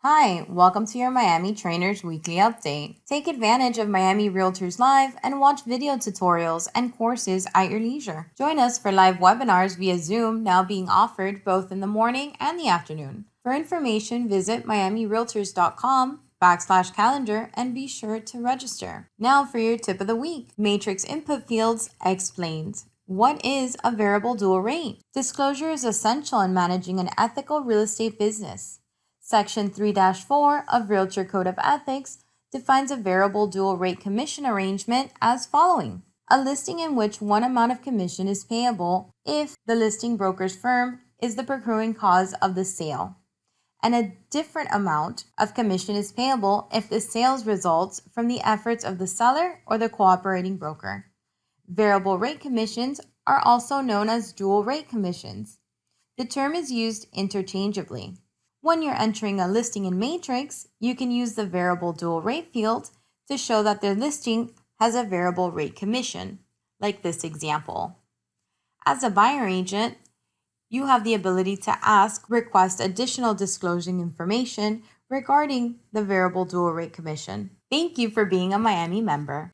Hi, welcome to your Miami Trainers Weekly Update. Take advantage of Miami Realtors Live and watch video tutorials and courses at your leisure. Join us for live webinars via Zoom, now being offered both in the morning and the afternoon. For information, visit miamirealtors.com/calendar and be sure to register. Now for your tip of the week. Matrix Input Fields Explained. What is a variable dual rate? Disclosure is essential in managing an ethical real estate business. Section 3-4 of Realtor Code of Ethics defines a variable dual rate commission arrangement as following. A listing in which one amount of commission is payable if the listing broker's firm is the procuring cause of the sale, and a different amount of commission is payable if the sales results from the efforts of the seller or the cooperating broker. Variable rate commissions are also known as dual rate commissions. The term is used interchangeably. When you're entering a listing in Matrix, you can use the variable dual rate field to show that their listing has a variable rate commission, like this example. As a buyer agent, you have the ability to request additional disclosing information regarding the variable dual rate commission. Thank you for being a Miami member.